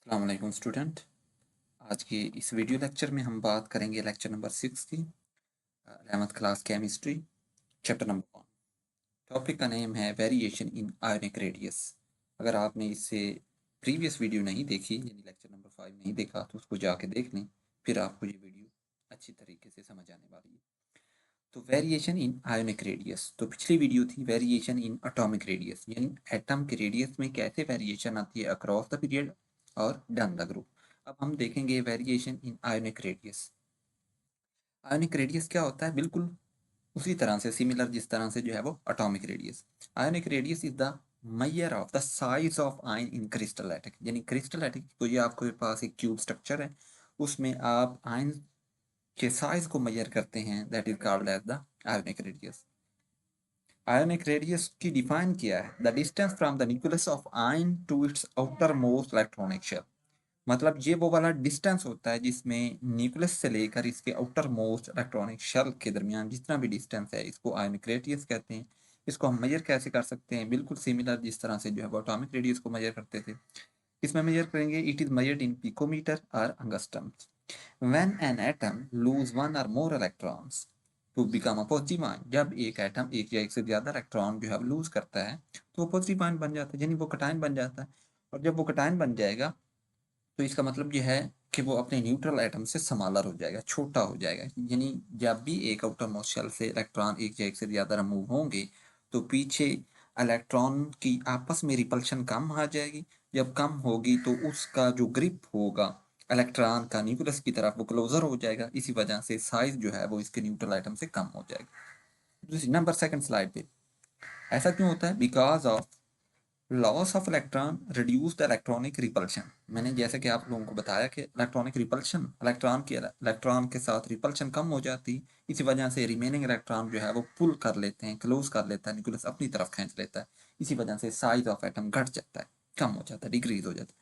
अस्सलाम वालेकुम स्टूडेंट। आज के इस वीडियो लेक्चर में हम बात करेंगे लेक्चर नंबर 6 की 11th class chemistry chapter number 1। Topic का नेम है वेरिएशन इन आयोनिक रेडियस। अगर आपने इससे प्रीवियस वीडियो नहीं देखी यानी लेक्चर नंबर 5 नहीं देखा तो उसको जाके देख लें, फिर आपको ये वीडियो अच्छी तरीके से समझ आने वाली है। तो वेरिएशन इन आयोनिक रेडियस, तो पिछली वीडियो थी वेरिएशन इन एटॉमिक रेडियस, यानी एटम के रेडियस में कैसे वेरिएशन आती है अक्रॉस द पीरियड और डाउन द ग्रुप। अब हम देखेंगे variation in ionic radius. Ionic radius क्या होता है, बिल्कुल उसी तरह से सिमिलर जिस तरह से जो है वो atomic radius. Ionic radius is the measure of the size of ion in crystal atom, यानी क्रिस्टल एटम तो ये आपके पास एक क्यूब स्ट्रक्चर है, उसमें आप आयन के साइज को मेजर करते हैं, that is called as the ionic radius. Ionic radius की डिफाइन किया है, the distance from the nucleus of ion to its outermost electronic shell. मतलब ये वो वाला डिस्टेंस होता है जिसमें न्यूक्लियस से लेकर इसके आउटर मोस्ट इलेक्ट्रॉनिक शेल के दरमियान जितना भी डिस्टेंस है, इसको आयोनिक रेडियस कहते हैं। इसको हम मेजर कैसे कर सकते हैं, बिल्कुल सिमिलर जिस तरह से जो है वो एटॉमिक रेडियस को मेजर करते थे। इसमें मेजर करेंगे, it is measured in picometer और angstroms. When an atom lose one or more electrons to become a positive ion, जब एक एटम एक या एक से ज्यादा इलेक्ट्रॉन जो है लूज करता है तो वो पॉजिटिव आयन बन जाता है, यानी वो कटायन बन जाता है। और जब वो कटायन बन जाएगा तो इसका मतलब यह है कि वो अपने न्यूट्रल एटम से समालर हो जाएगा, छोटा हो जाएगा। यानी जब भी एक आउटर मोस्ट शेल से इलेक्ट्रॉन एक या एक से ज़्यादा रिमूव होंगे तो पीछे इलेक्ट्रॉन की आपस में रिपल्शन कम आ जाएगी। जब कम होगी तो उसका जो ग्रिप होगा इलेक्ट्रॉन का न्यूक्लियस की तरफ, वो क्लोजर हो जाएगा। इसी वजह से साइज जो है वो इसके न्यूट्रल एटम से कम हो जाएगा। नंबर सेकंड स्लाइड पे ऐसा क्यों होता है, because of loss of electron reduce the electronic repulsion. मैंने जैसे कि आप लोगों को बताया कि इलेक्ट्रॉनिक रिपल्शन, इलेक्ट्रॉन के साथ रिपल्शन कम हो जाती, इसी वजह से रिमेनिंग इलेक्ट्रॉन जो है वो पुल कर लेते हैं, क्लोज कर लेता है, न्यूक्लियस अपनी तरफ खींच लेता है। इसी वजह से साइज ऑफ एटम घट जाता है, कम हो जाता है, डिक्रीज हो जाता है।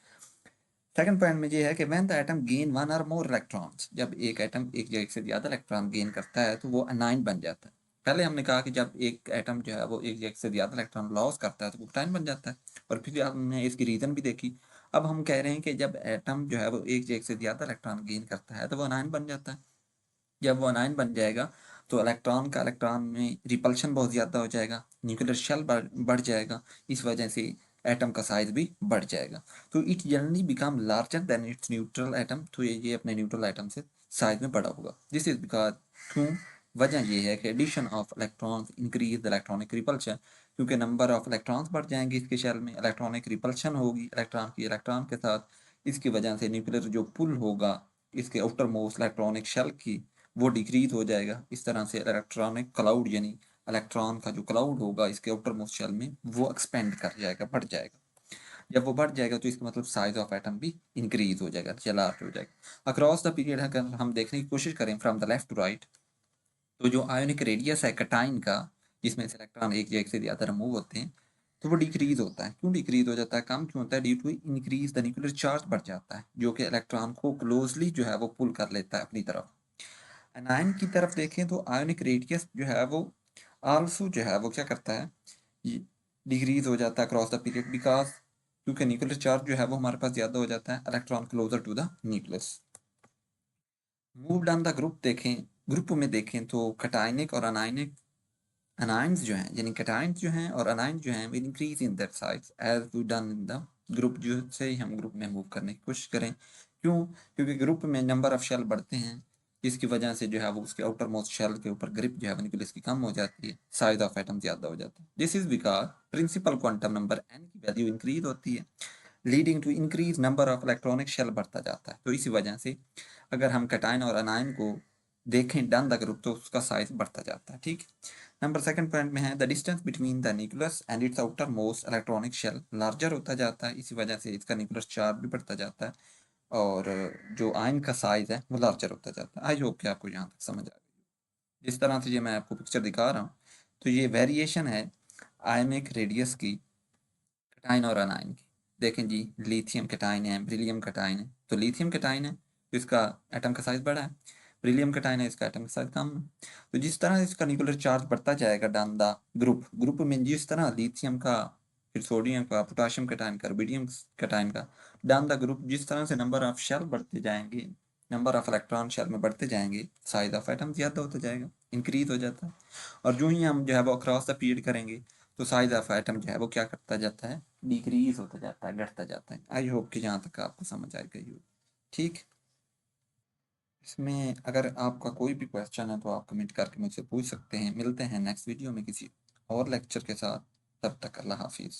सेकंड पॉइंट में ये है कि when the atom gain one or more electrons, जब एक एटम एक या एक से ज्यादा इलेक्ट्रॉन गेन करता है तो वो अनाइन बन जाता है। पहले हमने कहा कि जब एक एटम जो है वो एक या एक से ज्यादा इलेक्ट्रॉन लॉस करता है तो वो अनाइन बन जाता है, और फिर हमने इसकी रीजन भी देखी। अब हम कह रहे हैं कि जब एटम जो है वो एक या एक से ज्यादा इलेक्ट्रॉन गेन करता है तो वो अनाइन बन जाता है। जब वो अनाइन बन जाएगा तो इलेक्ट्रॉन में रिपल्शन बहुत ज़्यादा हो जाएगा, न्यूक्लियर शेल बढ़ जाएगा। इस वजह से एटम का साइज भी बढ़ जाएगा। तो it generally become larger than it's neutral atom, तो ये अपने न्यूट्रल एटम से साइज में बड़ा होगा। दिस इज बिकॉज, क्यों, वजह ये है कि addition of electrons increase the electronic repulsion, क्योंकि नंबर ऑफ इलेक्ट्रॉन्स बढ़ जाएंगे इसके शेल में, इलेक्ट्रॉनिक रिपल्शन होगी इलेक्ट्रॉन के साथ। इसकी वजह से न्यूक्लियर जो पुल होगा इसके आउटर मोस्ट इलेक्ट्रॉनिक शेल की, वो डिक्रीज हो जाएगा। इस तरह से इलेक्ट्रॉनिक क्लाउड, यानी इलेक्ट्रॉन का जो क्लाउड होगा इसके आउटर मोस्ट शेल में, वो एक्सपेंड कर जाएगा, बढ़ जाएगा। जब वो बढ़ जाएगा तो इसका मतलब साइज ऑफ एटम भी इंक्रीज हो जाएगा, लार्ज हो जाएगा। अक्रॉस द पीरियड अगर हम देखने की कोशिश करें from the left to right, तो जो आयोनिक रेडियस है कटाइन का, जिसमें से इलेक्ट्रॉन एक या एक से ज़्यादा रिमूव होते हैं, तो वो डिक्रीज होता है। क्यों डिक्रीज हो जाता है, कम क्यों होता है, due to increase the nuclear charge बढ़ जाता है, जो कि इलेक्ट्रॉन को क्लोजली जो है वो पुल कर लेता है अपनी तरफ। एनायन की तरफ देखें तो आयोनिक रेडियस जो है वो आल्सो जो है वो क्या करता है, डिक्रीज हो जाता है क्रॉस द पीरियड, बिकॉज क्योंकि न्यूक्लियर चार्ज जो है वो हमारे पास ज़्यादा हो जाता है, electron closer to the nucleus. Move down the group देखें, ग्रुप में देखें तो कटायनिक और अनायनिक, अनाइंस जो हैं यानी कटायंस जो हैं और अनाइंस जो हैं वो increase in that size as we down in the group, जो से ही हम ग्रुप में मूव करने की कोशिश करें। क्यों, क्योंकि ग्रुप में नंबर ऑफ शेल बढ़ते हैं, इसकी वजह से जो है वो उसके आउटर मोस्ट शेल के ऊपर ग्रिप जो है वो न्यूक्लियस की कम हो जाती है, साइज ऑफ एटम ज़्यादा हो जाता है। This is because principal quantum number n की वैल्यू इंक्रीज होती है, leading to increase number of electronic shell बढ़ता जाता है। तो इसी वजह से अगर हम कटायन और अनायन को देखें डन द ग्रुप तो उसका साइज बढ़ता जाता है, ठीक। नंबर सेकंड पॉइंट में है, the distance between the nucleus and its outermost electronic shell larger होता जाता है, इसी वजह से इसका न्यूक्लियर चार्ज भी बढ़ता जाता है, और जो आयन का साइज है वो लार्जर होता जाता है। आई होप कि आपको यहाँ तक समझ आ गई। जिस तरह से ये मैं आपको पिक्चर दिखा रहा हूँ, तो ये वेरिएशन है आयनिक रेडियस की कटाइन और अनाइन की। देखें जी, लिथियम कटाइन है, ब्रिलियम कटाइन है। तो लिथियम कटाइन है तो इसका एटम का साइज बड़ा है, ब्रिलियम कटाइन है इसका एटम का साइज कम है। तो जिस तरह इसका न्यूक्लियर चार्ज बढ़ता जाएगा डाउन द ग्रुप, ग्रुप में जिस तरह लिथियम का फिर सोडियम का, पोटाशियम कैटायन का, रुबिडियम कैटायन का। डाउन द ग्रुप जिस तरह से नंबर ऑफ शेल बढ़ते जाएंगे, नंबर ऑफ इलेक्ट्रॉन शेल में बढ़ते जाएंगे, साइज ऑफ एटम ज़्यादा होता जाएगा, इंक्रीज हो जाता है। और जो ही हम जो है वो अक्रॉस द पीरियड करेंगे तो साइज ऑफ एटम जो है वो क्या करता जाता है, डिक्रीज होता जाता है, घटता जाता है। आई होप कि यहाँ तक आपको समझ आ गई हो। ठीक, इसमें अगर आपका कोई भी क्वेश्चन है तो आप कमेंट करके मुझसे पूछ सकते हैं। मिलते हैं नेक्स्ट वीडियो में किसी और लेक्चर के साथ। तब तक अल्लाह हाफिज़।